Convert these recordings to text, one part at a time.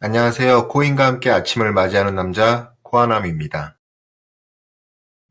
안녕하세요. 코인과 함께 아침을 맞이하는 남자 코아남입니다.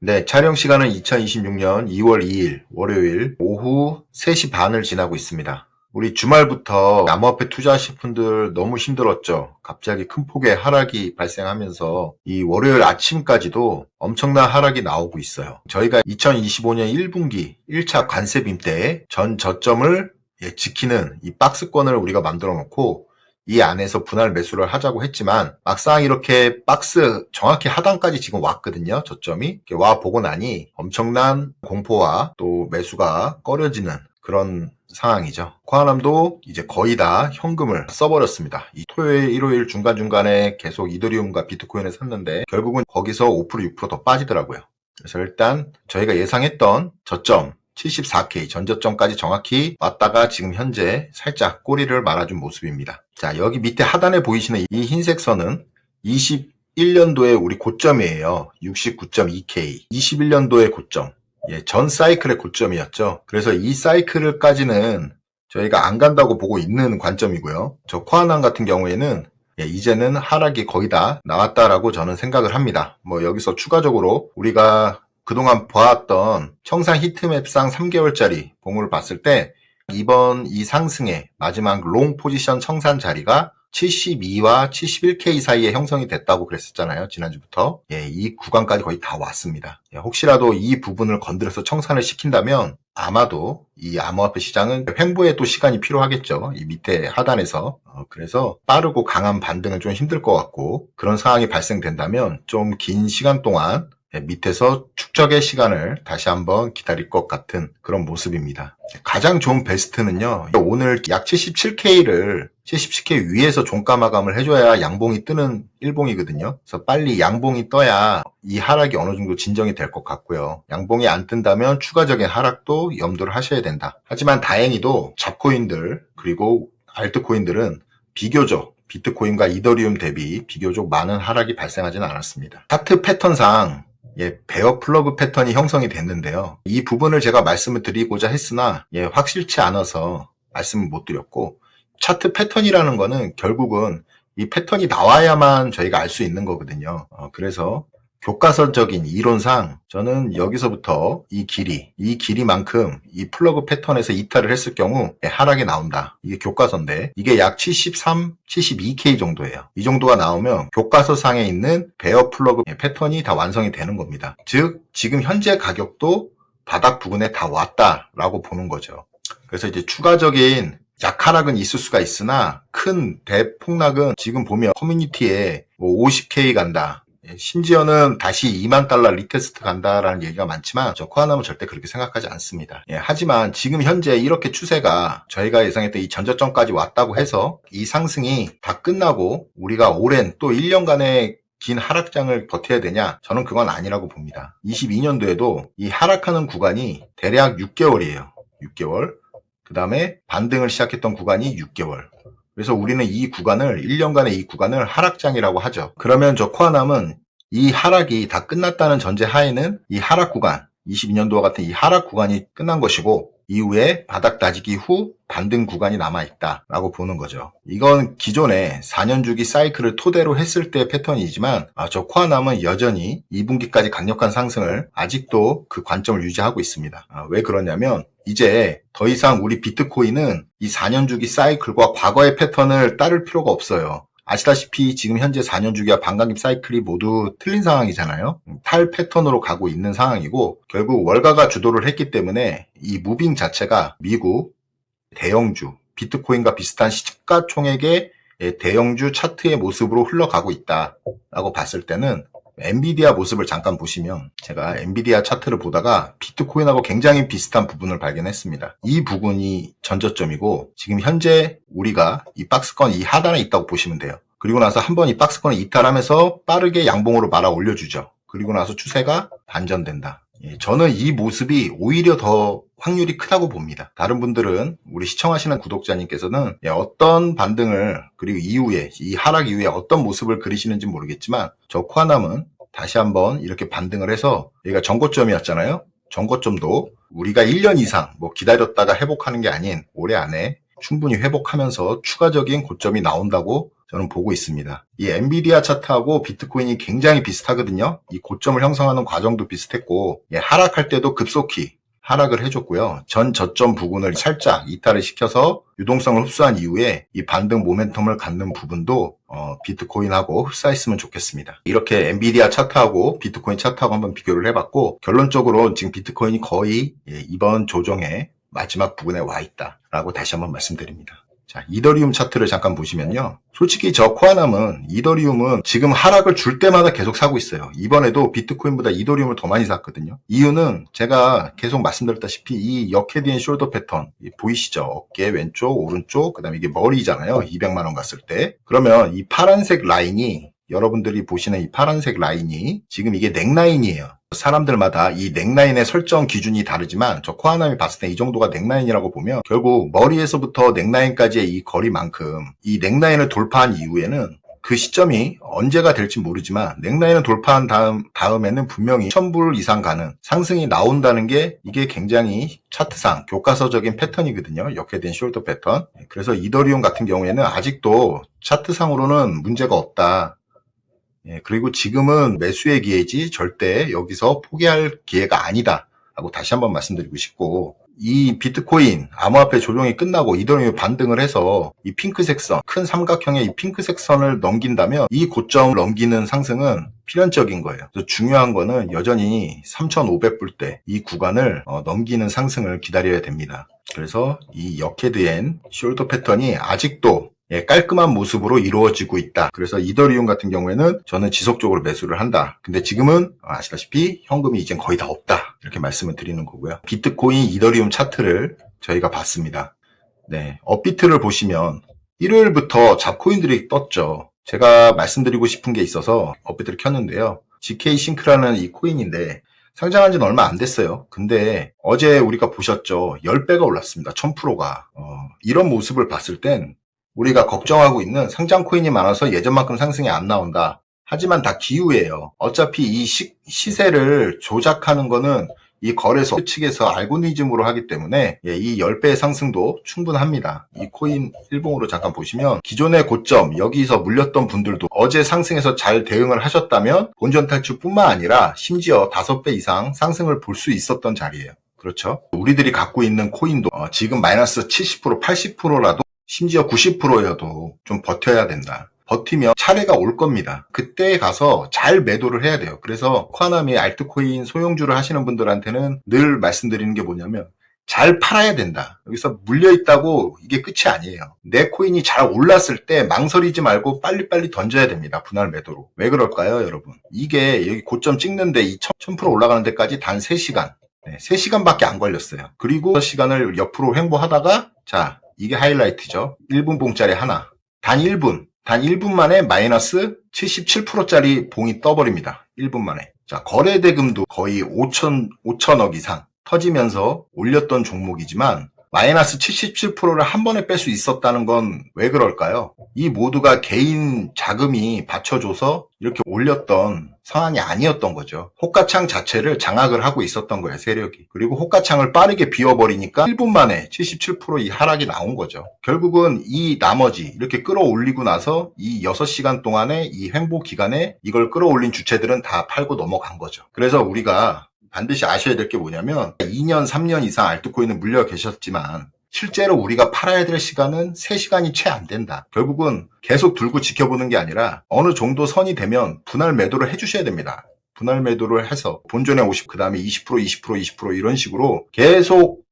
네, 촬영 시간은 2026년 2월 2일 월요일 오후 3시 반을 지나고 있습니다. 우리 주말부터 암호화폐 투자하실 분들 너무 힘들었죠. 갑자기 큰 폭의 하락이 발생하면서 이 월요일 아침까지도 엄청난 하락이 나오고 있어요. 저희가 2025년 1분기 1차 관세빔 때 전 저점을 지키는 이 박스권을 우리가 만들어 놓고 이 안에서 분할 매수를 하자고 했지만 막상 이렇게 박스 정확히 하단까지 지금 왔거든요. 저점이 이렇게 와 보고 나니 엄청난 공포와 또 매수가 꺼려지는 그런 상황이죠. 코아남도 이제 거의 다 현금을 써버렸습니다. 이 토요일, 일요일 중간중간에 계속 이더리움과 비트코인을 샀는데 결국은 거기서 5% 6%더 빠지더라고요. 그래서 일단 저희가 예상했던 저점 74K 전저점까지 정확히 왔다가 지금 현재 살짝 꼬리를 말아준 모습입니다. 자, 여기 밑에 하단에 보이시는 이 흰색 선은 21년도에 우리 고점이에요. 69.2K. 21년도의 고점. 전 사이클의 고점이었죠. 그래서 이 사이클까지는 저희가 안 간다고 보고 있는 관점이고요. 저 코아남 같은 경우에는 이제는 하락이 거의 다 나왔다라고 저는 생각을 합니다. 뭐 여기서 추가적으로 우리가 그동안 보았던 청산 히트맵상 3개월짜리 봉을 봤을 때 이번 이 상승의 마지막 롱 포지션 청산 자리가 72와 71K 사이에 형성이 됐다고 그랬었잖아요. 지난주부터. 이 구간까지 거의 다 왔습니다. 혹시라도 이 부분을 건드려서 청산을 시킨다면 아마도 이 암호화폐 시장은 횡보에 또 시간이 필요하겠죠. 이 밑에 하단에서. 그래서 빠르고 강한 반등은 좀 힘들 것 같고 그런 상황이 발생된다면 좀 긴 시간 동안 밑에서 축적의 시간을 다시 한번 기다릴 것 같은 그런 모습입니다. 가장 좋은 베스트는요. 오늘 약 77K를 77K 위에서 종가 마감을 해줘야 양봉이 뜨는 일봉이거든요. 그래서 빨리 양봉이 떠야 이 하락이 어느 정도 진정이 될 것 같고요. 양봉이 안 뜬다면 추가적인 하락도 염두를 하셔야 된다. 하지만 다행히도 잡코인들 그리고 알트코인들은 비교적 비트코인과 이더리움 대비 비교적 많은 하락이 발생하지는 않았습니다. 차트 패턴상 베어 플러그 패턴이 형성이 됐는데요. 이 부분을 제가 말씀을 드리고자 했으나 확실치 않아서 말씀을 못 드렸고 차트 패턴이라는 거는 결국은 이 패턴이 나와야만 저희가 알 수 있는 거거든요. 그래서 교과서적인 이론상 저는 여기서부터 이 길이만큼 이 플러그 패턴에서 이탈을 했을 경우 하락이 나온다. 이게 교과서인데 이게 약 73, 72K 정도예요. 이 정도가 나오면 교과서상에 있는 베어 플러그 패턴이 다 완성이 되는 겁니다. 즉 지금 현재 가격도 바닥 부근에 다 왔다라고 보는 거죠. 그래서 이제 추가적인 약하락은 있을 수가 있으나 큰 대폭락은 지금 보면 커뮤니티에 뭐 50K 간다. 심지어는 다시 2만 달러 리테스트 간다라는 얘기가 많지만 저 코아남은 절대 그렇게 생각하지 않습니다. 하지만 지금 현재 이렇게 추세가 저희가 예상했던 이 전저점까지 왔다고 해서 이 상승이 다 끝나고 우리가 오랜 또 1년간의 긴 하락장을 버텨야 되냐? 저는 그건 아니라고 봅니다. 22년도에도 이 하락하는 구간이 대략 6개월이에요. 6개월. 그 다음에 반등을 시작했던 구간이 6개월. 그래서 우리는 이 구간을 1년간의 이 구간을 하락장이라고 하죠. 그러면 저 코아남은 이 하락이 다 끝났다는 전제 하에는 이 하락 구간 22년도와 같은 이 하락 구간이 끝난 것이고 이후에 바닥 다지기 후 반등 구간이 남아있다라고 보는 거죠. 이건 기존의 4년 주기 사이클을 토대로 했을 때 패턴이지만 저 코아남은 여전히 2분기까지 강력한 상승을 아직도 그 관점을 유지하고 있습니다. 왜 그러냐면 이제 더 이상 우리 비트코인은 이 4년 주기 사이클과 과거의 패턴을 따를 필요가 없어요. 아시다시피 지금 현재 4년 주기와 반감기 사이클이 모두 틀린 상황이잖아요. 탈 패턴으로 가고 있는 상황이고 결국 월가가 주도를 했기 때문에 이 무빙 자체가 미국 대형주, 비트코인과 비슷한 시가총액의 대형주 차트의 모습으로 흘러가고 있다라고 봤을 때는 엔비디아 모습을 잠깐 보시면 제가 엔비디아 차트를 보다가 비트코인하고 굉장히 비슷한 부분을 발견했습니다. 이 부분이 전저점이고 지금 현재 우리가 이 박스권 이 하단에 있다고 보시면 돼요. 그리고 나서 한번 이 박스권을 이탈하면서 빠르게 양봉으로 말아 올려주죠. 그리고 나서 추세가 반전된다. 저는 이 모습이 오히려 더 확률이 크다고 봅니다. 다른 분들은 우리 시청하시는 구독자님께서는 어떤 반등을 그리고 이후에 이 하락 이후에 어떤 모습을 그리시는지 모르겠지만 저 코아남은 다시 한번 이렇게 반등을 해서 여기가 전고점이었잖아요. 전고점도 우리가 1년 이상 뭐 기다렸다가 회복하는 게 아닌 올해 안에 충분히 회복하면서 추가적인 고점이 나온다고 저는 보고 있습니다. 이 엔비디아 차트하고 비트코인이 굉장히 비슷하거든요. 이 고점을 형성하는 과정도 비슷했고 하락할 때도 급속히 하락을 해줬고요. 전 저점 부근을 살짝 이탈을 시켜서 유동성을 흡수한 이후에 이 반등 모멘텀을 갖는 부분도 비트코인하고 흡사했으면 좋겠습니다. 이렇게 엔비디아 차트하고 비트코인 차트하고 한번 비교를 해봤고 결론적으로 지금 비트코인이 거의 이번 조정의 마지막 부근에 와 있다라고 다시 한번 말씀드립니다. 자, 이더리움 차트를 잠깐 보시면요. 솔직히 저 코아남은 이더리움은 지금 하락을 줄 때마다 계속 사고 있어요. 이번에도 비트코인보다 이더리움을 더 많이 샀거든요. 이유는 제가 계속 말씀드렸다시피 이 역헤드 앤 숄더 패턴 보이시죠? 어깨 왼쪽, 오른쪽, 그 다음에 이게 머리잖아요. 200만 원 갔을 때. 그러면 이 파란색 라인이 여러분들이 보시는 이 파란색 라인이 지금 이게 넥라인이에요. 사람들마다 이 넥라인의 설정 기준이 다르지만 저 코아남이 봤을 때 이 정도가 넥라인이라고 보면 결국 머리에서부터 넥라인까지의 이 거리만큼 이 넥라인을 돌파한 이후에는 그 시점이 언제가 될지 모르지만 넥라인을 돌파한 다음에는 분명히 1000불 이상 가는 상승이 나온다는 게 이게 굉장히 차트상 교과서적인 패턴이거든요. 역헤드 앤 숄더 패턴. 그래서 이더리움 같은 경우에는 아직도 차트상으로는 문제가 없다. 그리고 지금은 매수의 기회지 절대 여기서 포기할 기회가 아니다 라고 다시 한번 말씀드리고 싶고 이 비트코인 암호화폐 조정이 끝나고 이더리움이 반등을 해서 이 핑크색 선, 큰 삼각형의 이 핑크색 선을 넘긴다면 이 고점을 넘기는 상승은 필연적인 거예요. 그래서 중요한 거는 여전히 3,500불대 이 구간을 넘기는 상승을 기다려야 됩니다. 그래서 이 역헤드 앤 숄더 패턴이 아직도 깔끔한 모습으로 이루어지고 있다. 그래서 이더리움 같은 경우에는 저는 지속적으로 매수를 한다. 근데 지금은 아시다시피 현금이 이젠 거의 다 없다. 이렇게 말씀을 드리는 거고요. 비트코인, 이더리움 차트를 저희가 봤습니다. 네, 업비트를 보시면 일요일부터 잡코인들이 떴죠. 제가 말씀드리고 싶은 게 있어서 업비트를 켰는데요. GK 싱크라는 이 코인인데 상장한 지는 얼마 안 됐어요. 근데 어제 우리가 보셨죠. 10배가 올랐습니다. 1000%가. 이런 모습을 봤을 땐 우리가 걱정하고 있는 상장 코인이 많아서 예전만큼 상승이 안 나온다. 하지만 다 기우예요. 어차피 이 시세를 조작하는 거는 이 거래소 측에서 알고리즘으로 하기 때문에 이 10배의 상승도 충분합니다. 이 코인 일봉으로 잠깐 보시면 기존의 고점 여기서 물렸던 분들도 어제 상승해서 잘 대응을 하셨다면 본전 탈출뿐만 아니라 심지어 5배 이상 상승을 볼 수 있었던 자리예요. 그렇죠? 우리들이 갖고 있는 코인도 지금 마이너스 70%, 80%라도 심지어 90%여도 좀 버텨야 된다. 버티면 차례가 올 겁니다. 그때 가서 잘 매도를 해야 돼요. 그래서 코아남이 알트코인 소형주를 하시는 분들한테는 늘 말씀드리는 게 뭐냐면 잘 팔아야 된다. 여기서 물려있다고 이게 끝이 아니에요. 내 코인이 잘 올랐을 때 망설이지 말고 빨리빨리 던져야 됩니다. 분할 매도로. 왜 그럴까요, 여러분? 이게 여기 고점 찍는데 이 1000% 올라가는 데까지 단 3시간. 3시간밖에 안 걸렸어요. 그리고 6시간을 옆으로 횡보하다가 자, 이게 하이라이트죠. 1분 봉짜리 하나. 단 1분 만에 마이너스 77%짜리 봉이 떠버립니다. 1분 만에. 자, 거래대금도 거의 5천억 이상 터지면서 올렸던 종목이지만 마이너스 77%를 한 번에 뺄 수 있었다는 건 왜 그럴까요? 이 모두가 개인 자금이 받쳐줘서 이렇게 올렸던 상황이 아니었던 거죠. 호가창 자체를 장악을 하고 있었던 거예요, 세력이. 그리고 호가창을 빠르게 비워버리니까 1분 만에 77%이 하락이 나온 거죠. 결국은 이 나머지 이렇게 끌어올리고 나서 이 6시간 동안의 이 횡보 기간에 이걸 끌어올린 주체들은 다 팔고 넘어간 거죠. 그래서 우리가 반드시 아셔야 될 게 뭐냐면 2년, 3년 이상 알트코인을 물려 계셨지만 실제로 우리가 팔아야 될 시간은 3시간이 채 안 된다. 결국은 계속 들고 지켜보는 게 아니라 어느 정도 선이 되면 분할 매도를 해주셔야 됩니다. 분할 매도를 해서 본전에 50, 그 다음에 20%, 20%, 20% 이런 식으로 계속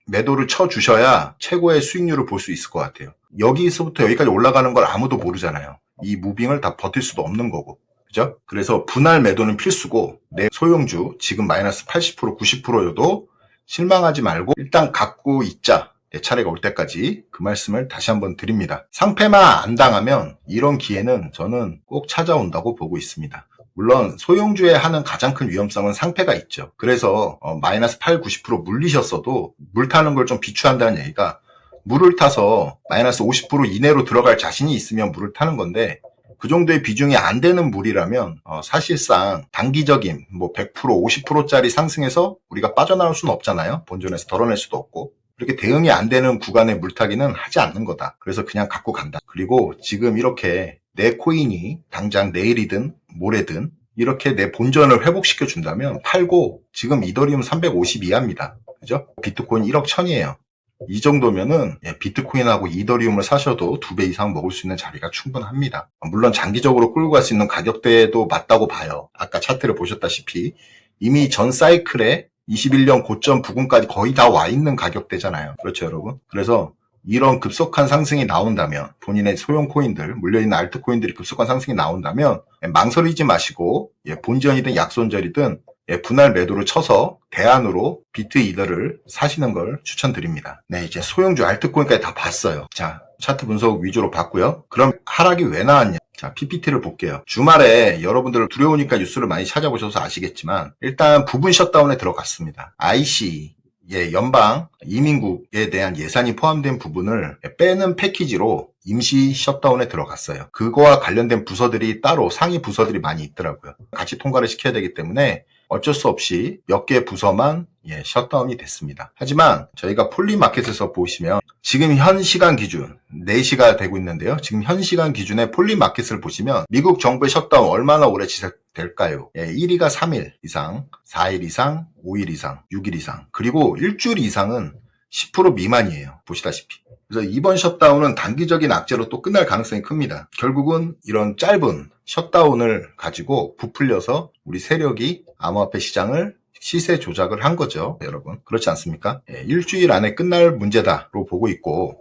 매도를 쳐주셔야 최고의 수익률을 볼 수 있을 것 같아요. 여기서부터 여기까지 올라가는 걸 아무도 모르잖아요. 이 무빙을 다 버틸 수도 없는 거고. 그죠? 그래서 분할 매도는 필수고 내 소형주 지금 마이너스 80%, 90%여도 실망하지 말고 일단 갖고 있자. 내 차례가 올 때까지 그 말씀을 다시 한번 드립니다. 상패만 안 당하면 이런 기회는 저는 꼭 찾아온다고 보고 있습니다. 물론 소형주에 하는 가장 큰 위험성은 상패가 있죠. 그래서 마이너스 8, 90% 물리셨어도 물 타는 걸 좀 비추한다는 얘기가 물을 타서 마이너스 50% 이내로 들어갈 자신이 있으면 물을 타는 건데 그 정도의 비중이 안 되는 물이라면 사실상 단기적인 뭐 100%, 50%짜리 상승해서 우리가 빠져나올 수는 없잖아요. 본전에서 덜어낼 수도 없고. 이렇게 대응이 안 되는 구간의 물타기는 하지 않는 거다. 그래서 그냥 갖고 간다. 그리고 지금 이렇게 내 코인이 당장 내일이든 모레든 이렇게 내 본전을 회복시켜 준다면 팔고 지금 이더리움 350 이하입니다. 그죠? 비트코인 1억 1000이에요. 이 정도면은 비트코인하고 이더리움을 사셔도 2배 이상 먹을 수 있는 자리가 충분합니다. 물론 장기적으로 끌고 갈 수 있는 가격대도 맞다고 봐요. 아까 차트를 보셨다시피 이미 전 사이클에 21년 고점 부근까지 거의 다 와 있는 가격대잖아요. 그렇죠, 여러분? 그래서 이런 급속한 상승이 나온다면, 본인의 소형 코인들, 물려있는 알트코인들이 급속한 상승이 나온다면 망설이지 마시고 본전이든 약손절이든 분할 매도를 쳐서 대안으로 비트 이더를 사시는 걸 추천드립니다. 네, 이제 소형주 알트코인까지 다 봤어요. 자, 차트 분석 위주로 봤고요. 그럼 하락이 왜 나왔냐? 자, PPT를 볼게요. 주말에 여러분들 두려우니까 뉴스를 많이 찾아보셔서 아시겠지만 일단 부분 셧다운에 들어갔습니다. IC, 연방 이민국에 대한 예산이 포함된 부분을 빼는 패키지로 임시 셧다운에 들어갔어요. 그거와 관련된 부서들이 따로 상위 부서들이 많이 있더라고요. 같이 통과를 시켜야 되기 때문에 어쩔 수 없이 몇 개 부서만 셧다운이 됐습니다. 하지만 저희가 폴리마켓에서 보시면 지금 현 시간 기준 4시가 되고 있는데요. 지금 현 시간 기준의 폴리마켓을 보시면 미국 정부의 셧다운 얼마나 오래 지속될까요? 1위가 3일 이상, 4일 이상, 5일 이상, 6일 이상, 그리고 일주일 이상은 10% 미만이에요. 보시다시피. 그래서 이번 셧다운은 단기적인 악재로 또 끝날 가능성이 큽니다. 결국은 이런 짧은 셧다운을 가지고 부풀려서 우리 세력이 암호화폐 시장을 시세 조작을 한 거죠, 여러분. 그렇지 않습니까? 일주일 안에 끝날 문제다로 보고 있고,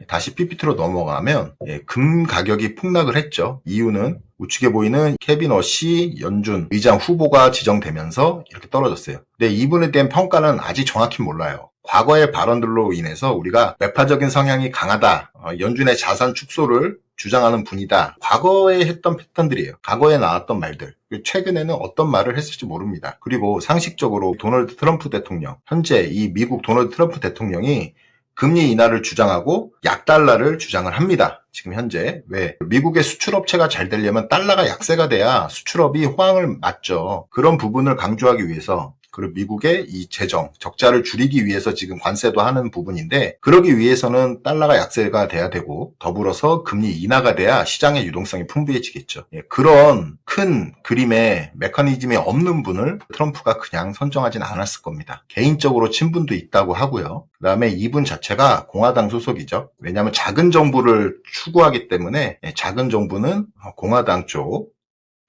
다시 PPT로 넘어가면 금 가격이 폭락을 했죠. 이유는 우측에 보이는 케빈 워시 연준 의장 후보가 지정되면서 이렇게 떨어졌어요. 근데 이분에 대한 평가는 아직 정확히 몰라요. 과거의 발언들로 인해서 우리가 매파적인 성향이 강하다, 연준의 자산 축소를 주장하는 분이다. 과거에 했던 패턴들이에요. 과거에 나왔던 말들. 최근에는 어떤 말을 했을지 모릅니다. 그리고 상식적으로 도널드 트럼프 대통령, 현재 이 미국 도널드 트럼프 대통령이 금리 인하를 주장하고 약달러를 주장을 합니다. 지금 현재. 왜? 미국의 수출업체가 잘 되려면 달러가 약세가 돼야 수출업이 호황을 맞죠. 그런 부분을 강조하기 위해서, 그리고 미국의 이 재정, 적자를 줄이기 위해서 지금 관세도 하는 부분인데, 그러기 위해서는 달러가 약세가 돼야 되고, 더불어서 금리 인하가 돼야 시장의 유동성이 풍부해지겠죠. 그런 큰 그림의 메커니즘이 없는 분을 트럼프가 그냥 선정하진 않았을 겁니다. 개인적으로 친분도 있다고 하고요. 그 다음에 이분 자체가 공화당 소속이죠. 왜냐하면 작은 정부를 추구하기 때문에 작은 정부는 공화당 쪽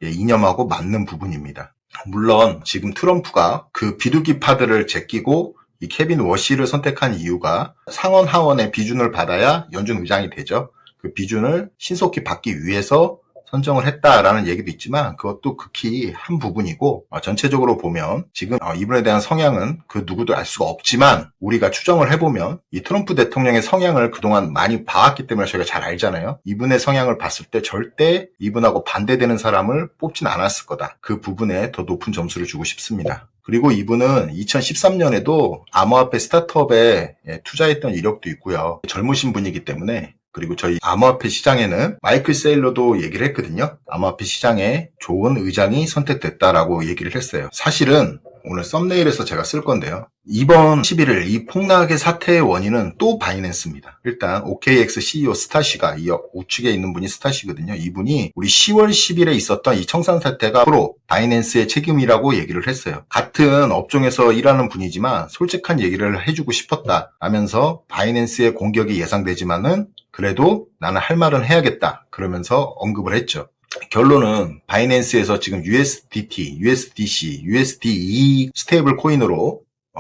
이념하고 맞는 부분입니다. 물론 지금 트럼프가 그 비둘기파들을 제끼고 이 케빈 워시를 선택한 이유가 상원 하원의 비준을 받아야 연준 의장이 되죠. 그 비준을 신속히 받기 위해서 선정을 했다라는 얘기도 있지만 그것도 극히 한 부분이고, 전체적으로 보면 지금 이분에 대한 성향은 그 누구도 알 수가 없지만 우리가 추정을 해보면 이 트럼프 대통령의 성향을 그동안 많이 봐왔기 때문에 저희가 잘 알잖아요. 이분의 성향을 봤을 때 절대 이분하고 반대되는 사람을 뽑진 않았을 거다. 그 부분에 더 높은 점수를 주고 싶습니다. 그리고 이분은 2013년에도 암호화폐 스타트업에 투자했던 이력도 있고요. 젊으신 분이기 때문에, 그리고 저희 암호화폐 시장에는 마이클 세일러도 얘기를 했거든요. 암호화폐 시장에 좋은 의장이 선택됐다라고 얘기를 했어요. 사실은 오늘 썸네일에서 제가 쓸 건데요. 이번 11일 이 폭락의 사태의 원인은 또 바이낸스입니다. 일단 OKX CEO 스타시가, 이 우측에 있는 분이 스타시거든요. 이분이 우리 10월 10일에 있었던 이 청산 사태가 프로 바이낸스의 책임이라고 얘기를 했어요. 같은 업종에서 일하는 분이지만 솔직한 얘기를 해주고 싶었다 라면서 바이낸스의 공격이 예상되지만은 그래도 나는 할 말은 해야겠다 그러면서 언급을 했죠. 결론은 바이낸스에서 지금 USDT, USDC, USDE 스테이블 코인으로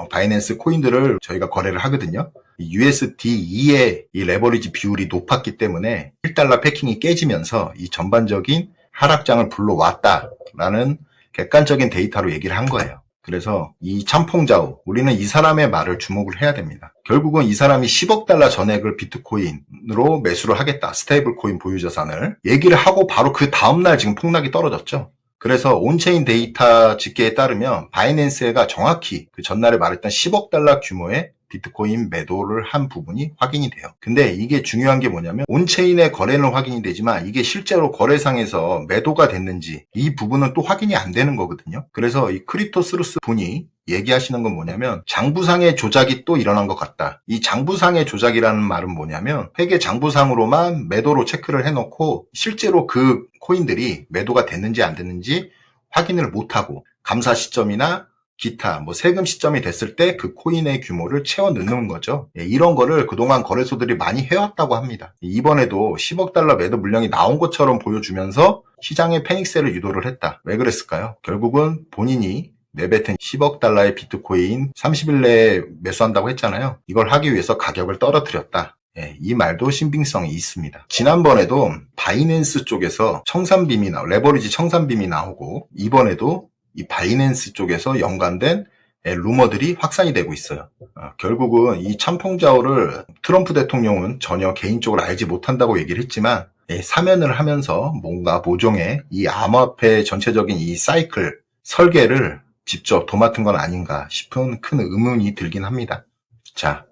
바이낸스 코인들을 저희가 거래를 하거든요. USDE의 이 레버리지 비율이 높았기 때문에 1달러 패킹이 깨지면서 이 전반적인 하락장을 불러왔다라는 객관적인 데이터로 얘기를 한 거예요. 그래서 이 참퐁자우, 우리는 이 사람의 말을 주목을 해야 됩니다. 결국은 이 사람이 10억 달러 전액을 비트코인으로 매수를 하겠다. 스테이블 코인 보유 자산을 얘기를 하고 바로 그 다음날 지금 폭락이 떨어졌죠. 그래서 온체인 데이터 집계에 따르면 바이낸스가 정확히 그 전날에 말했던 10억 달러 규모의 비트코인 매도를 한 부분이 확인이 돼요. 근데 이게 중요한 게 뭐냐면 온체인의 거래는 확인이 되지만 이게 실제로 거래상에서 매도가 됐는지 이 부분은 또 확인이 안 되는 거거든요. 그래서 이 크립토스루스 분이 얘기하시는 건 뭐냐면 장부상의 조작이 또 일어난 것 같다. 이 장부상의 조작이라는 말은 뭐냐면 회계 장부상으로만 매도로 체크를 해놓고 실제로 그 코인들이 매도가 됐는지 안 됐는지 확인을 못하고 감사 시점이나 기타 세금 시점이 됐을 때 그 코인의 규모를 채워 넣는 거죠. 이런 거를 그동안 거래소들이 많이 해왔다고 합니다. 이번에도 10억 달러 매도 물량이 나온 것처럼 보여주면서 시장의 패닉셀을 유도를 했다. 왜 그랬을까요? 결국은 본인이 내뱉은 10억 달러의 비트코인 30일 내에 매수한다고 했잖아요. 이걸 하기 위해서 가격을 떨어뜨렸다. 이 말도 신빙성이 있습니다. 지난번에도 바이낸스 쪽에서 레버리지 청산빔이 나오고 이번에도 이 바이낸스 쪽에서 연관된 루머들이 확산이 되고 있어요. 결국은 이 참풍자오를 트럼프 대통령은 전혀 개인적으로 알지 못한다고 얘기를 했지만 사면을 하면서 뭔가 모종의 이 암호화폐 전체적인 이 사이클 설계를 직접 도맡은 건 아닌가 싶은 큰 의문이 들긴 합니다. 자,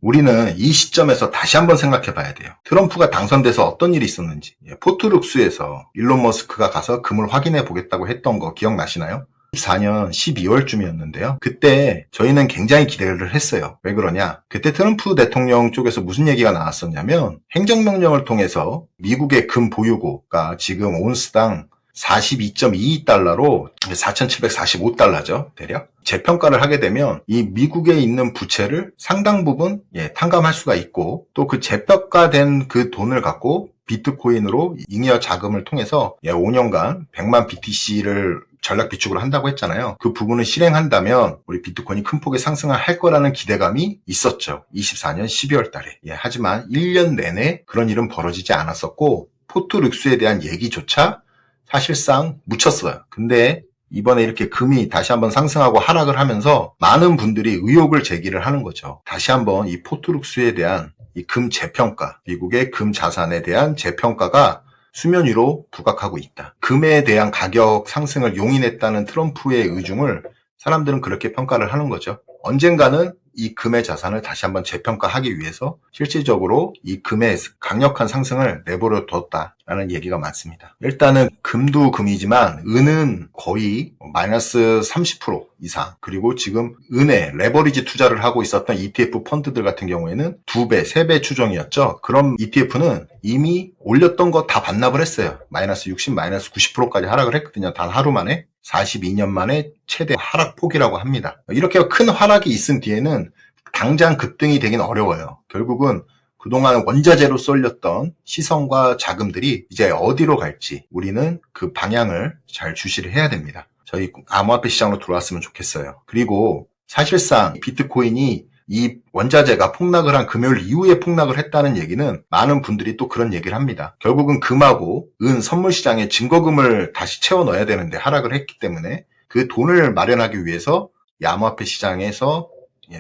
우리는 이 시점에서 다시 한번 생각해 봐야 돼요. 트럼프가 당선돼서 어떤 일이 있었는지. 포트룩스에서 일론 머스크가 가서 금을 확인해 보겠다고 했던 거 기억나시나요? 2014년 12월쯤이었는데요. 그때 저희는 굉장히 기대를 했어요. 왜 그러냐? 그때 트럼프 대통령 쪽에서 무슨 얘기가 나왔었냐면 행정명령을 통해서 미국의 금 보유고가 지금 온스당 42.22달러로 4,745달러죠, 대략. 재평가를 하게 되면 이 미국에 있는 부채를 상당 부분 탕감할 수가 있고 또 그 재평가된 그 돈을 갖고 비트코인으로 잉여 자금을 통해서 5년간 100만 BTC를 전략 비축을 한다고 했잖아요. 그 부분을 실행한다면 우리 비트코인이 큰 폭의 상승을 할 거라는 기대감이 있었죠. 24년 12월 달에. 하지만 1년 내내 그런 일은 벌어지지 않았었고 포트룩스에 대한 얘기조차 사실상 묻혔어요. 근데 이번에 이렇게 금이 다시 한번 상승하고 하락을 하면서 많은 분들이 의혹을 제기를 하는 거죠. 다시 한번 이 포트룩스에 대한 이 금 재평가, 미국의 금 자산에 대한 재평가가 수면 위로 부각하고 있다. 금에 대한 가격 상승을 용인했다는 트럼프의 의중을 사람들은 그렇게 평가를 하는 거죠. 언젠가는 이 금의 자산을 다시 한번 재평가하기 위해서 실질적으로 이 금의 강력한 상승을 내버려 뒀다라는 얘기가 많습니다. 일단은 금도 금이지만 은은 거의 마이너스 30% 이상, 그리고 지금 은에 레버리지 투자를 하고 있었던 ETF 펀드들 같은 경우에는 2배, 3배 추정이었죠. 그럼 ETF는 이미 올렸던 거 다 반납을 했어요. 마이너스 60, 마이너스 90%까지 하락을 했거든요. 단 하루 만에. 42년 만에 최대 하락폭이라고 합니다. 이렇게 큰 하락이 있은 뒤에는 당장 급등이 되긴 어려워요. 결국은 그동안 원자재로 쏠렸던 시선과 자금들이 이제 어디로 갈지 우리는 그 방향을 잘 주시를 해야 됩니다. 저희 암호화폐 시장으로 들어왔으면 좋겠어요. 그리고 사실상 비트코인이 이 원자재가 폭락을 한 금요일 이후에 폭락을 했다는 얘기는 많은 분들이 또 그런 얘기를 합니다. 결국은 금하고 은 선물 시장에 증거금을 다시 채워 넣어야 되는데 하락을 했기 때문에 그 돈을 마련하기 위해서 이 암호화폐 시장에서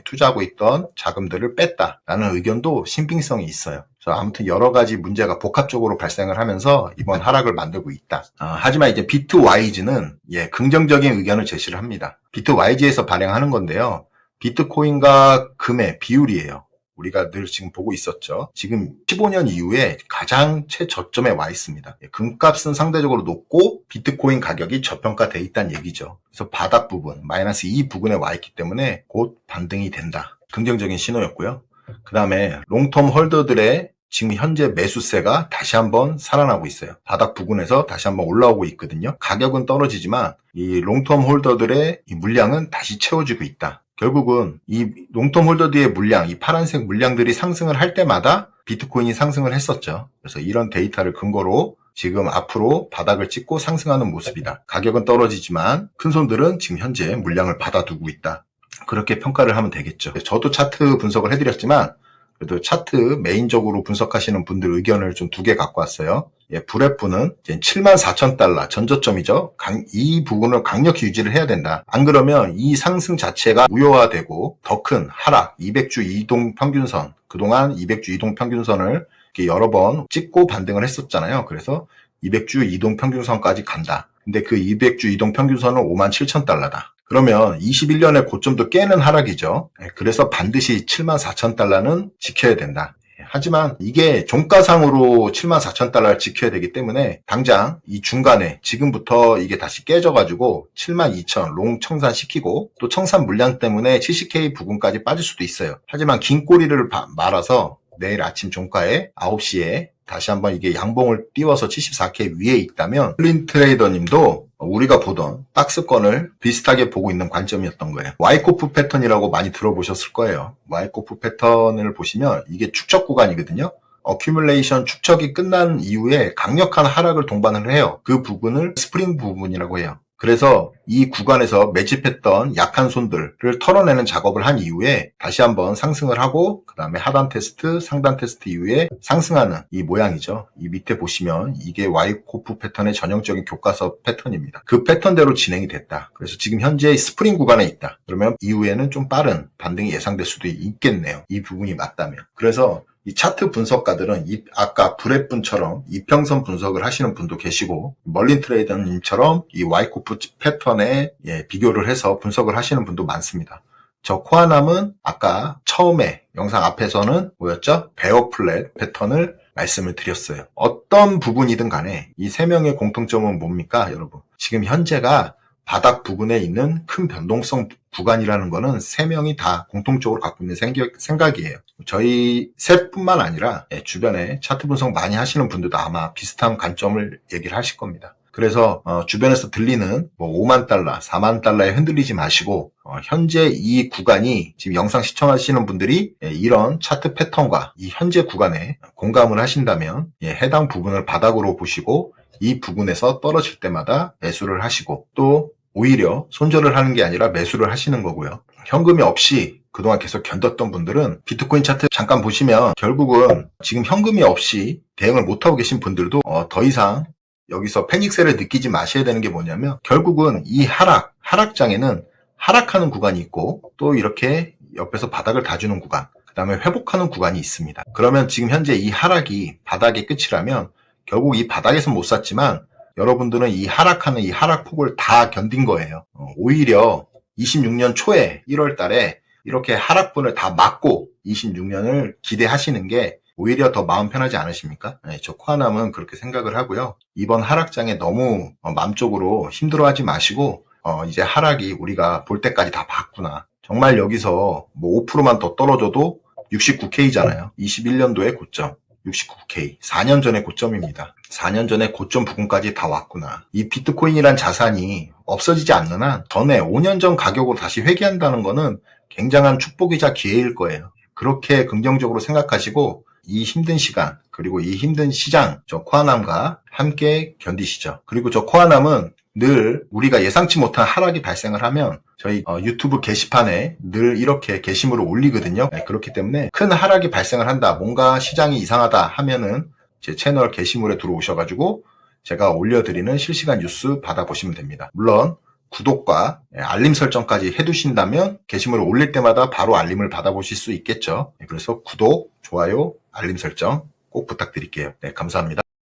투자하고 있던 자금들을 뺐다라는 의견도 신빙성이 있어요. 그래서 아무튼 여러 가지 문제가 복합적으로 발생을 하면서 이번 하락을 만들고 있다. 하지만 이제 비트와이즈는 긍정적인 의견을 제시를 합니다. 비트와이즈에서 발행하는 건데요. 비트코인과 금의 비율이에요. 우리가 늘 지금 보고 있었죠. 지금 15년 이후에 가장 최저점에 와 있습니다. 금값은 상대적으로 높고 비트코인 가격이 저평가돼 있다는 얘기죠. 그래서 바닥 부분, 마이너스 2 부근에 와 있기 때문에 곧 반등이 된다. 긍정적인 신호였고요. 그 다음에 롱텀 홀더들의 지금 현재 매수세가 다시 한번 살아나고 있어요. 바닥 부근에서 다시 한번 올라오고 있거든요. 가격은 떨어지지만 이 롱텀 홀더들의 이 물량은 다시 채워지고 있다. 결국은 이 롱텀 홀더들의 물량, 이 파란색 물량들이 상승을 할 때마다 비트코인이 상승을 했었죠. 그래서 이런 데이터를 근거로 지금 앞으로 바닥을 찍고 상승하는 모습이다. 가격은 떨어지지만 큰손들은 지금 현재 물량을 받아두고 있다. 그렇게 평가를 하면 되겠죠. 저도 차트 분석을 해드렸지만 그래도 차트 메인적으로 분석하시는 분들 의견을 좀 2개 갖고 왔어요. 브레프는 74,000달러 전저점이죠. 이 부분을 강력히 유지를 해야 된다. 안 그러면 이 상승 자체가 무효화되고 더 큰 하락, 200주 이동 평균선, 그동안 200주 이동 평균선을 여러 번 찍고 반등을 했었잖아요. 그래서 200주 이동 평균선까지 간다. 근데 그 200주 이동 평균선은 57,000달러다. 그러면 21년의 고점도 깨는 하락이죠. 그래서 반드시 74,000달러는 지켜야 된다. 하지만 이게 종가상으로 74,000달러를 지켜야 되기 때문에 당장 이 중간에 지금부터 이게 다시 깨져가지고 72,000 롱 청산시키고 또 청산 물량 때문에 70K 부근까지 빠질 수도 있어요. 하지만 긴 꼬리를 말아서 내일 아침 종가에 9시에 다시 한번 이게 양봉을 띄워서 74K 위에 있다면 클린 트레이더 님도 우리가 보던 박스권을 비슷하게 보고 있는 관점이었던 거예요. 와이코프 패턴이라고 많이 들어보셨을 거예요. 와이코프 패턴을 보시면 이게 축적 구간이거든요. 어큐뮬레이션 축적이 끝난 이후에 강력한 하락을 동반을 해요. 그 부분을 스프링 부분이라고 해요. 그래서 이 구간에서 매집했던 약한 손들을 털어내는 작업을 한 이후에 다시 한번 상승을 하고 그 다음에 하단 테스트, 상단 테스트 이후에 상승하는 이 모양이죠. 이 밑에 보시면 이게 와이코프 패턴의 전형적인 교과서 패턴입니다. 그 패턴대로 진행이 됐다. 그래서 지금 현재 스프링 구간에 있다. 그러면 이후에는 좀 빠른 반등이 예상될 수도 있겠네요. 이 부분이 맞다면. 그래서 이 차트 분석가들은 아까 브레분처럼 이평선 분석을 하시는 분도 계시고 멀린 트레이더님처럼 이 와이코프 패턴에 비교를 해서 분석을 하시는 분도 많습니다. 저 코아남은 아까 처음에 영상 앞에서는 뭐였죠? 베어 플랫 패턴을 말씀을 드렸어요. 어떤 부분이든 간에 이 세 명의 공통점은 뭡니까, 여러분? 지금 현재가 바닥 부근에 있는 큰 변동성 구간이라는 거는 세 명이 다 공통적으로 갖고 있는 생각이에요. 저희 셋뿐만 아니라 주변에 차트 분석 많이 하시는 분들도 아마 비슷한 관점을 얘기를 하실 겁니다. 그래서 주변에서 들리는 뭐 5만 달러, 4만 달러에 흔들리지 마시고 현재 이 구간이 지금 영상 시청하시는 분들이 이런 차트 패턴과 이 현재 구간에 공감을 하신다면 해당 부분을 바닥으로 보시고 이 부분에서 떨어질 때마다 매수를 하시고 또 오히려 손절을 하는 게 아니라 매수를 하시는 거고요. 현금이 없이 그동안 계속 견뎠던 분들은 비트코인 차트 잠깐 보시면 결국은 지금 현금이 없이 대응을 못하고 계신 분들도 더 이상 여기서 패닉셀을 느끼지 마셔야 되는 게 뭐냐면 결국은 이 하락장에는 하락하는 구간이 있고 또 이렇게 옆에서 바닥을 다주는 구간, 그 다음에 회복하는 구간이 있습니다. 그러면 지금 현재 이 하락이 바닥의 끝이라면 결국 이 바닥에서 못 샀지만 여러분들은 이 하락하는 이 하락폭을 다 견딘 거예요. 오히려 26년 초에 1월 달에 이렇게 하락분을 다 막고 26년을 기대하시는 게 오히려 더 마음 편하지 않으십니까? 저 코아남은 그렇게 생각을 하고요. 이번 하락장에 너무 마음적으로 힘들어하지 마시고 이제 하락이 우리가 볼 때까지 다 봤구나. 정말 여기서 뭐 5%만 더 떨어져도 69K잖아요. 21년도의 고점. 69K. 4년 전의 고점입니다. 4년 전에 고점 부근까지 다 왔구나. 이 비트코인이란 자산이 없어지지 않는 한 전에 5년 전 가격으로 다시 회귀한다는 거는 굉장한 축복이자 기회일 거예요. 그렇게 긍정적으로 생각하시고 이 힘든 시간 그리고 이 힘든 시장 저 코아남과 함께 견디시죠. 그리고 저 코아남은 늘 우리가 예상치 못한 하락이 발생을 하면 저희 유튜브 게시판에 늘 이렇게 게시물을 올리거든요. 그렇기 때문에 큰 하락이 발생을 한다, 뭔가 시장이 이상하다 하면은 제 채널 게시물에 들어오셔가지고 제가 올려드리는 실시간 뉴스 받아보시면 됩니다. 물론 구독과 알림 설정까지 해두신다면 게시물을 올릴 때마다 바로 알림을 받아보실 수 있겠죠. 그래서 구독, 좋아요, 알림 설정 꼭 부탁드릴게요. 네, 감사합니다.